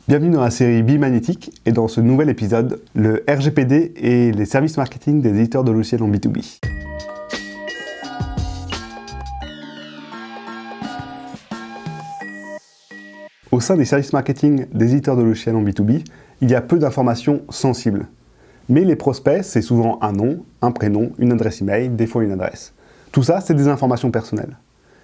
Bienvenue dans la série Bimagnétique et dans ce nouvel épisode, le RGPD et les services marketing des éditeurs de logiciels en B2B. Au sein des services marketing des éditeurs de logiciels en B2B, il y a peu d'informations sensibles. Mais les prospects, c'est souvent un nom, un prénom, une adresse email, des fois une adresse. Tout ça, c'est des informations personnelles.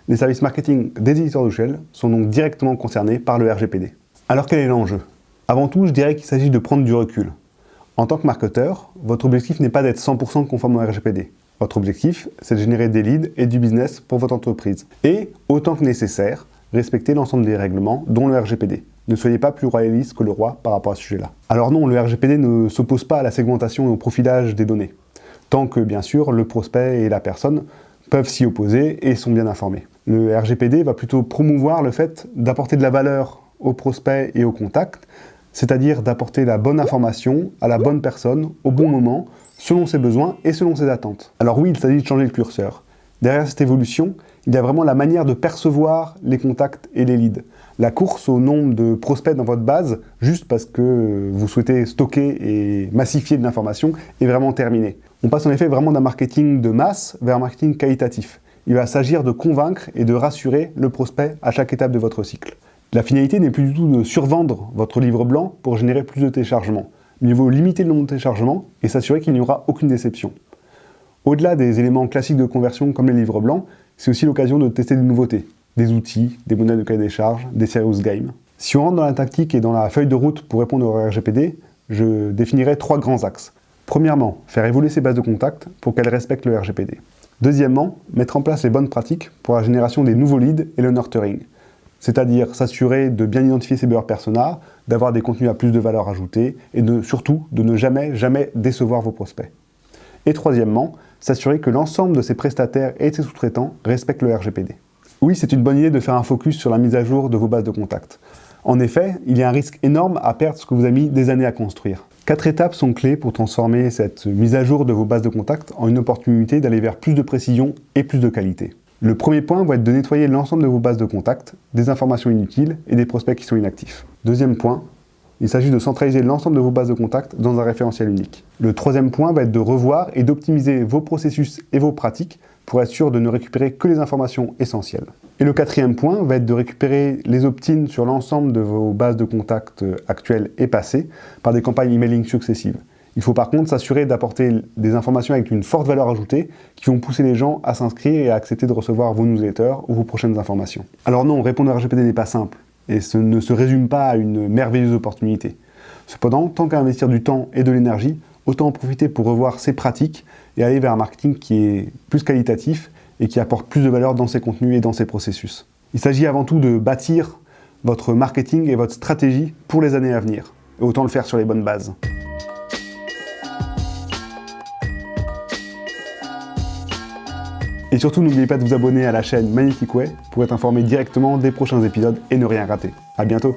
Les services marketing des éditeurs de logiciels sont donc directement concernés par le RGPD. Alors quel est l'enjeu? Avant tout, je dirais qu'il s'agit de prendre du recul. En tant que marketeur, votre objectif n'est pas d'être 100% conforme au RGPD. Votre objectif, c'est de générer des leads et du business pour votre entreprise. Et, autant que nécessaire, respecter l'ensemble des règlements, dont le RGPD. Ne soyez pas plus royaliste que le roi par rapport à ce sujet-là. Alors non, le RGPD ne s'oppose pas à la segmentation et au profilage des données. Tant que, bien sûr, le prospect et la personne peuvent s'y opposer et sont bien informés. Le RGPD va plutôt promouvoir le fait d'apporter de la valeur aux prospects et aux contacts, c'est-à-dire d'apporter la bonne information à la bonne personne, au bon moment, selon ses besoins et selon ses attentes. Alors oui, il s'agit de changer le curseur. Derrière cette évolution, il y a vraiment la manière de percevoir les contacts et les leads. La course au nombre de prospects dans votre base, juste parce que vous souhaitez stocker et massifier de l'information, est vraiment terminée. On passe en effet vraiment d'un marketing de masse vers un marketing qualitatif. Il va s'agir de convaincre et de rassurer le prospect à chaque étape de votre cycle. La finalité n'est plus du tout de survendre votre livre blanc pour générer plus de téléchargements. Mieux vaut limiter le nombre de téléchargements et s'assurer qu'il n'y aura aucune déception. Au-delà des éléments classiques de conversion comme les livres blancs, c'est aussi l'occasion de tester des nouveautés, des outils, des modèles de cahier des charges, des serious games. Si on rentre dans la tactique et dans la feuille de route pour répondre au RGPD, je définirai 3 grands axes. Premièrement, faire évoluer ses bases de contacts pour qu'elles respectent le RGPD. Deuxièmement, mettre en place les bonnes pratiques pour la génération des nouveaux leads et le nurturing. C'est-à-dire s'assurer de bien identifier ses buyer personas, d'avoir des contenus à plus de valeur ajoutée et surtout de ne jamais décevoir vos prospects. Et troisièmement, s'assurer que l'ensemble de ses prestataires et de ses sous-traitants respectent le RGPD. Oui, c'est une bonne idée de faire un focus sur la mise à jour de vos bases de contacts. En effet, il y a un risque énorme à perdre ce que vous avez mis des années à construire. 4 étapes sont clés pour transformer cette mise à jour de vos bases de contacts en une opportunité d'aller vers plus de précision et plus de qualité. Le premier point va être de nettoyer l'ensemble de vos bases de contacts, des informations inutiles et des prospects qui sont inactifs. Deuxième point, il s'agit de centraliser l'ensemble de vos bases de contacts dans un référentiel unique. Le troisième point va être de revoir et d'optimiser vos processus et vos pratiques pour être sûr de ne récupérer que les informations essentielles. Et le quatrième point va être de récupérer les opt-in sur l'ensemble de vos bases de contacts actuelles et passées par des campagnes emailing successives. Il faut par contre s'assurer d'apporter des informations avec une forte valeur ajoutée qui vont pousser les gens à s'inscrire et à accepter de recevoir vos newsletters ou vos prochaines informations. Alors non, répondre au RGPD n'est pas simple et ce ne se résume pas à une merveilleuse opportunité. Cependant, tant qu'à investir du temps et de l'énergie, autant en profiter pour revoir ses pratiques et aller vers un marketing qui est plus qualitatif et qui apporte plus de valeur dans ses contenus et dans ses processus. Il s'agit avant tout de bâtir votre marketing et votre stratégie pour les années à venir. Et autant le faire sur les bonnes bases. Et surtout, n'oubliez pas de vous abonner à la chaîne Magnetic Way pour être informé directement des prochains épisodes et ne rien rater. À bientôt!